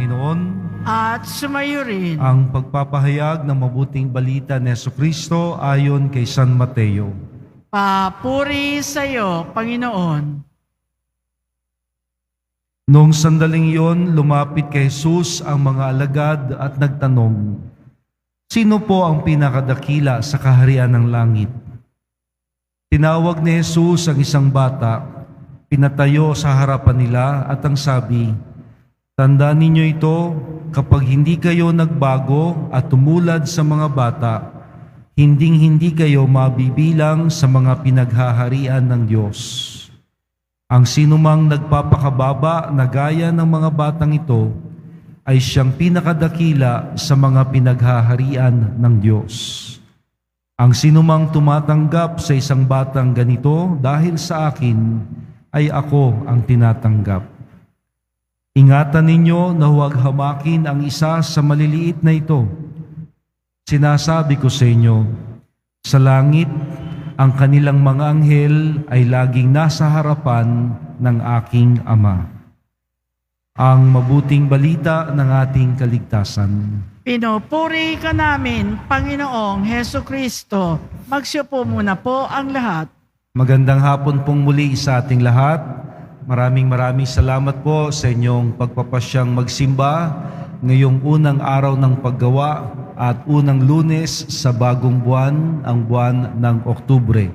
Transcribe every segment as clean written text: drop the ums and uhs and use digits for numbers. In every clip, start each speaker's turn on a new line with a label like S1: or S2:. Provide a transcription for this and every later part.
S1: Panginoon
S2: at sumayo rin.
S1: ang pagpapahayag ng mabuting balita ni Jesucristo ayon kay San Mateo.
S2: Papuri sa iyo, Panginoon.
S1: Noong sandaling iyon, lumapit kay Jesus ang mga alagad at nagtanong, "Sino po ang pinakadakila sa kaharian ng langit?" Tinawag ni Jesus ang isang bata, pinatayo sa harapan nila at ang sabi, "Tandaan ninyo ito, kapag hindi kayo nagbago at tumulad sa mga bata, hinding-hindi kayo mabibilang sa mga pinaghaharian ng Diyos. Ang sinumang nagpapakababa na gaya ng mga batang ito ay siyang pinakadakila sa mga pinaghaharian ng Diyos. Ang sinumang tumatanggap sa isang batang ganito dahil sa akin, ay ako ang tinatanggap. Ingatan ninyo na huwag hamakin ang isa sa maliliit na ito. Sinasabi ko sa inyo, sa langit, ang kanilang mga anghel ay laging nasa harapan ng aking Ama." Ang mabuting balita ng ating kaligtasan.
S2: Pinupuri ka namin, Panginoong Heso Kristo. Magsiupo muna po ang lahat.
S1: Magandang hapon pong muli sa ating lahat. Maraming salamat po sa inyong pagpapasyang magsimba ngayong unang araw ng paggawa at unang Lunes sa bagong buwan, ang buwan ng Oktubre.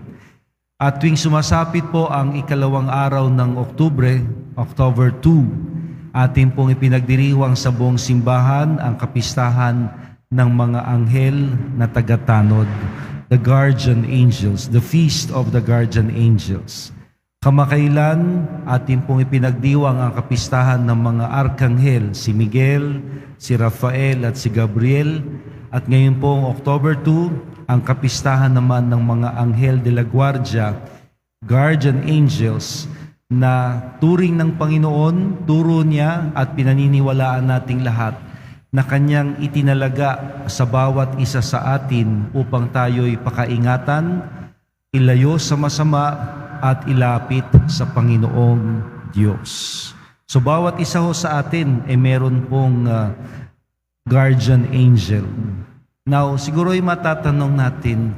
S1: At tuwing sumasapit po ang ikalawang araw ng Oktubre, October 2, atin pong ipinagdiriwang sa buong simbahan ang kapistahan ng mga anghel na tagatanod, the guardian angels, the feast of the guardian angels. Kamakailan, atin pong ipinagdiwang ang kapistahan ng mga arkanghel, si Miguel, si Rafael at si Gabriel. At ngayon pong October 2, ang kapistahan naman ng mga anghel de la guardia, guardian angels, na turing ng Panginoon, turo niya at pinaniniwalaan nating lahat na kanyang itinalaga sa bawat isa sa atin upang tayo'y pakaingatan, ilayo sa masama at ilapit sa Panginoong Diyos. So bawat isa ho sa atin ay meron pong guardian angel. Now, siguro ay matatanong natin,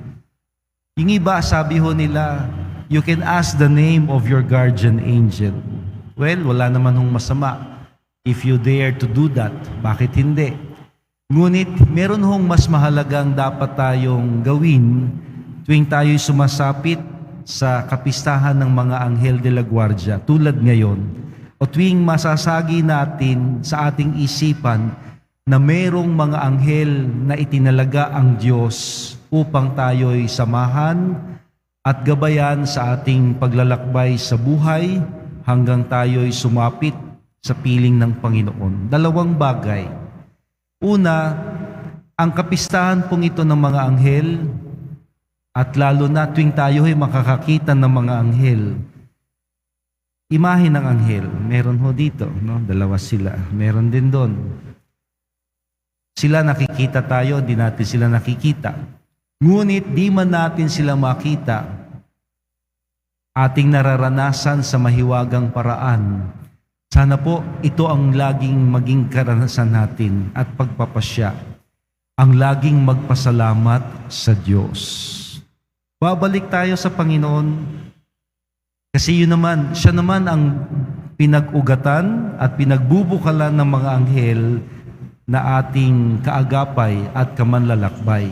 S1: yung iba sabi ho nila, you can ask the name of your guardian angel. Well, wala naman hong masama if you dare to do that. Bakit hindi? Ngunit meron hong mas mahalagang dapat tayong gawin tuwing tayo'y sumasapit sa kapistahan ng mga anghel de la guardia tulad ngayon, o tuwing masasagi natin sa ating isipan na mayroong mga anghel na itinalaga ang Diyos upang tayo'y samahan at gabayan sa ating paglalakbay sa buhay hanggang tayo'y sumapit sa piling ng Panginoon. Dalawang bagay. Una, ang kapistahan pong ito ng mga anghel, at lalo na tuwing tayo ay makakakita ng mga anghel. Imahe ng anghel, meron ho dito, no? Dalawa sila, meron din doon. Sila nakikita tayo, di natin sila nakikita. Ngunit di man natin sila makita, ating nararanasan sa mahiwagang paraan. Sana po ito ang laging maging karanasan natin at pagpapasya, ang laging magpasalamat sa Diyos. Babalik tayo sa Panginoon kasi siya naman ang pinag-ugatan at pinagbubukalan ng mga anghel na ating kaagapay at kamanlalakbay.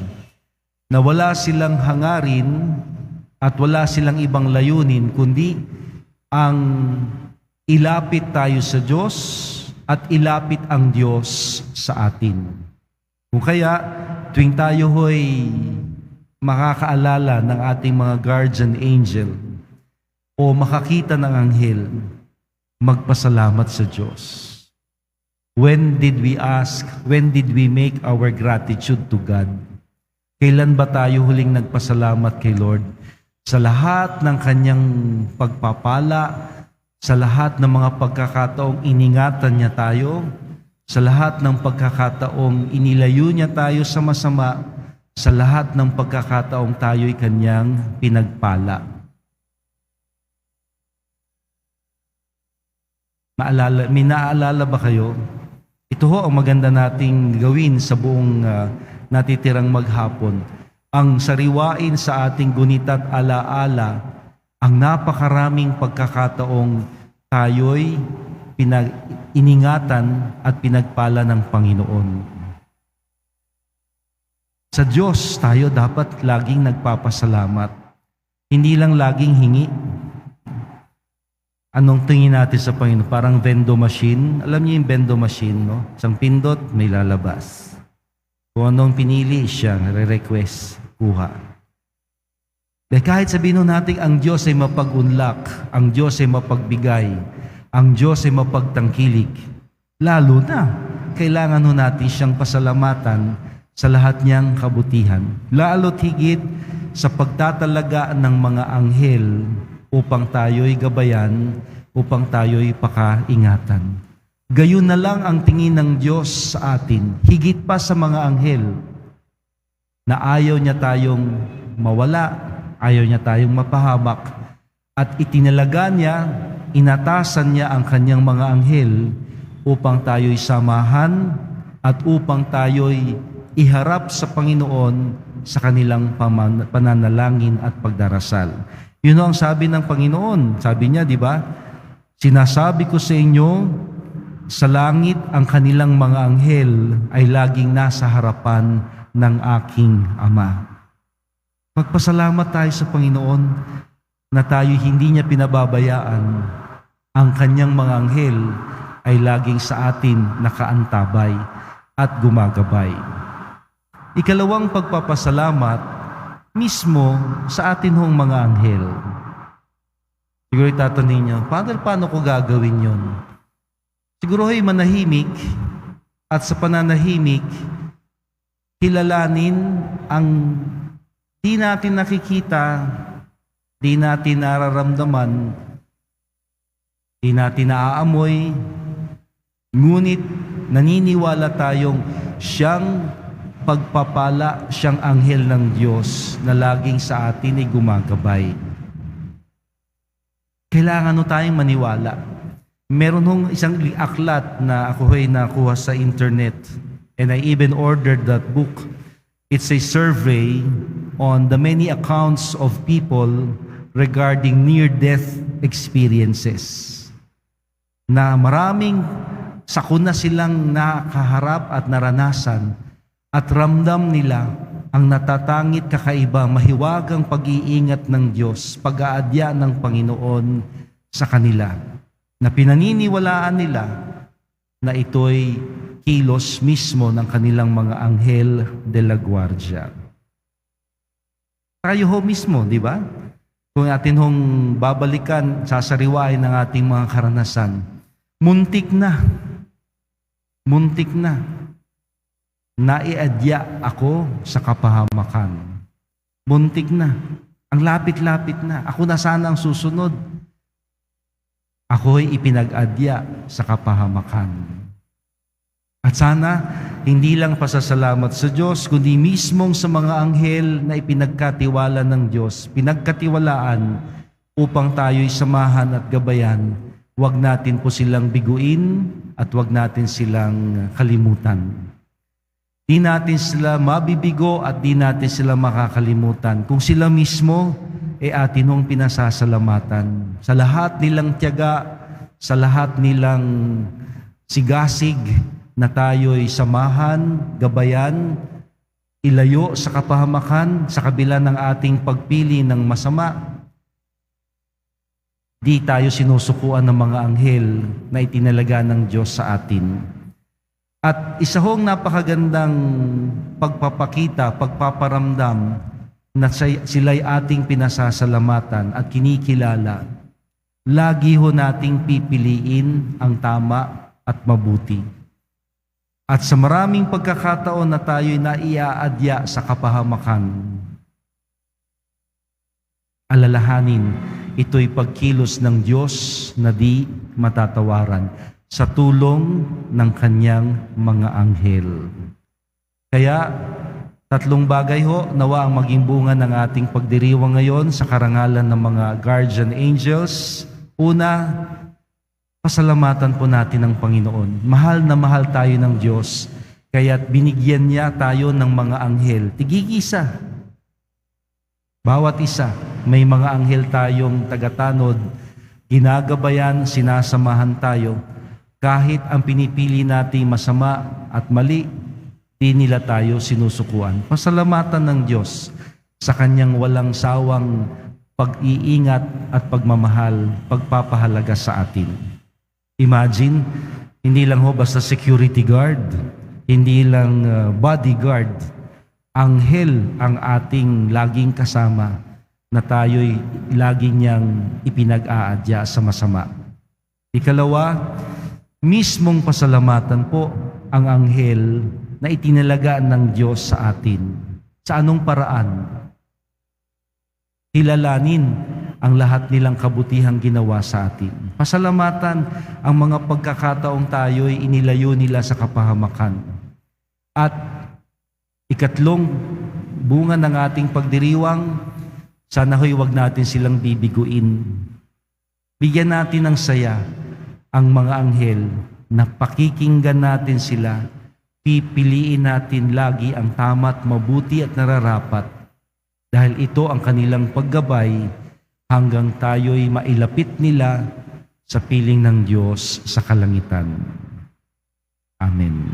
S1: Na wala silang hangarin at wala silang ibang layunin kundi ang ilapit tayo sa Diyos at ilapit ang Diyos sa atin. Kung kaya, tuwing tayo ho'y makakaalala ng ating mga guardian angel o makakita ng anghel, magpasalamat sa Diyos. When did we make our gratitude to God? Kailan ba tayo huling nagpasalamat kay Lord? Sa lahat ng kanyang pagpapala, sa lahat ng mga pagkakataong iningatan niya tayo, sa lahat ng pagkakataong inilayo niya tayo sa masama, sa lahat ng pagkakataong tayo'y kanyang pinagpala. May naaalala ba kayo Ito ho ang maganda nating gawin sa buong natitirang maghapon. Ang sariwain sa ating gunit at alaala ang napakaraming pagkakataong tayo'y iningatan at pinagpala ng Panginoon. Sa Diyos, tayo dapat laging nagpapasalamat. Hindi lang laging hingi. Anong tingin natin sa Panginoon? Parang vendo machine. Alam niyo yung vendo machine, no? Isang pindot, may lalabas. Kung anong pinili siya, re-request, kuha. Dahil kahit sabihin natin ang Diyos ay mapag-unlak, ang Diyos ay mapagbigay, ang Diyos ay mapagtangkilik, lalo na kailangan natin siyang pasalamatan sa lahat niyang kabutihan. Lalo't higit sa pagtatalaga ng mga anghel upang tayo'y gabayan, upang tayo'y pakaingatan. Gayon na lang ang tingin ng Diyos sa atin, higit pa sa mga anghel, na ayaw niya tayong mawala, ayaw niya tayong mapahamak, at itinalaga niya, inatasan niya ang kanyang mga anghel upang tayo'y samahan at upang tayo'y iharap sa Panginoon sa kanilang pananalangin at pagdarasal. Yun ang sabi ng Panginoon. Sabi niya, di ba? Sinasabi ko sa inyo, sa langit ang kanilang mga anghel ay laging nasa harapan ng aking Ama. Magpasalamat tayo sa Panginoon na tayo hindi niya pinababayaan. Ang kanyang mga anghel ay laging sa atin nakaantabay at gumagabay. Ikalawang pagpapasalamat mismo sa atin hong mga anghel. Siguro itatanong niyo, Father, paano ko gagawin yon? Siguro ay manahimik at sa pananahimik, kilalanin ang di natin nakikita, di natin nararamdaman, di natin naaamoy, ngunit naniniwala tayong siyang pagpapala, siyang anghel ng Diyos na laging sa atin ay gumagabay. Kailangan tayong maniwala. Meron hong isang aklat na ako ay nakuha sa internet and I even ordered that book. It's a survey on the many accounts of people regarding near-death experiences. Na maraming sakuna silang nakaharap at naranasan at ramdam nila ang natatangit kakaiba, mahiwagang pag-iingat ng Diyos, pag-aadya ng Panginoon sa kanila, na pinaniniwalaan nila na ito'y kilos mismo ng kanilang mga anghel de la guardia. Tayo ho mismo, di ba? Kung atin hong babalikan, sasariwain ng ating mga karanasan, muntik na, naiadya ako sa kapahamakan. Muntik na. Ang lapit-lapit na. Ako na sana ang susunod. Ako'y ipinag-adya sa kapahamakan. At sana, hindi lang pasasalamat sa Diyos, kundi mismong sa mga anghel na ipinagkatiwala ng Diyos, pinagkatiwalaan upang tayo'y samahan at gabayan. Huwag natin po silang biguin at huwag natin silang kalimutan. Di natin sila mabibigo at di natin sila makakalimutan. Kung sila mismo, atin hong pinasasalamatan. Sa lahat nilang tiyaga, sa lahat nilang sigasig na tayo'y samahan, gabayan, ilayo sa kapahamakan, sa kabila ng ating pagpili ng masama. Di tayo sinusukuan ng mga anghel na itinalaga ng Diyos sa atin. At isa hong napakagandang pagpapakita, pagpaparamdam na sila'y ating pinasasalamatan at kinikilala. Lagi ho nating pipiliin ang tama at mabuti. At sa maraming pagkakataon na tayo'y naiaadya sa kapahamakan, alalahanin, ito'y pagkilos ng Diyos na di matatawaran sa tulong ng kanyang mga anghel. Kaya, tatlong bagay ho, nawa ang maging bunga ng ating pagdiriwang ngayon sa karangalan ng mga guardian angels. Una, Pasalamatan po natin ang Panginoon. Mahal na mahal tayo ng Diyos, kaya't binigyan niya tayo ng mga anghel. Tigigisa. Bawat isa, may mga anghel tayong tagatanod, ginagabayan, sinasamahan tayo. Kahit ang pinipili nating masama at mali, di nila tayo sinusukuan. Pasalamatan ng Diyos sa kanyang walang sawang pag-iingat at pagmamahal, pagpapahalaga sa atin. Imagine, hindi lang ho basta security guard, hindi lang bodyguard, anghel ang ating laging kasama na tayo'y lagi niyang ipinag-aadya sa masama. Ikalawa, mismong pasalamatan po ang anghel na itinalaga ng Diyos sa atin. Sa anong paraan? Hilalanin ang lahat nilang kabutihang ginawa sa atin. Pasalamatan ang mga pagkakataong tayo'y inilayo nila sa kapahamakan. At ikatlong bunga ng ating pagdiriwang, sana ho'y wag natin silang bibiguin. Bigyan natin ng saya ang mga anghel na pakikinggan natin sila, pipiliin natin lagi ang tama't mabuti at nararapat dahil ito ang kanilang paggabay hanggang tayo'y mailapit nila sa piling ng Diyos sa kalangitan. Amen.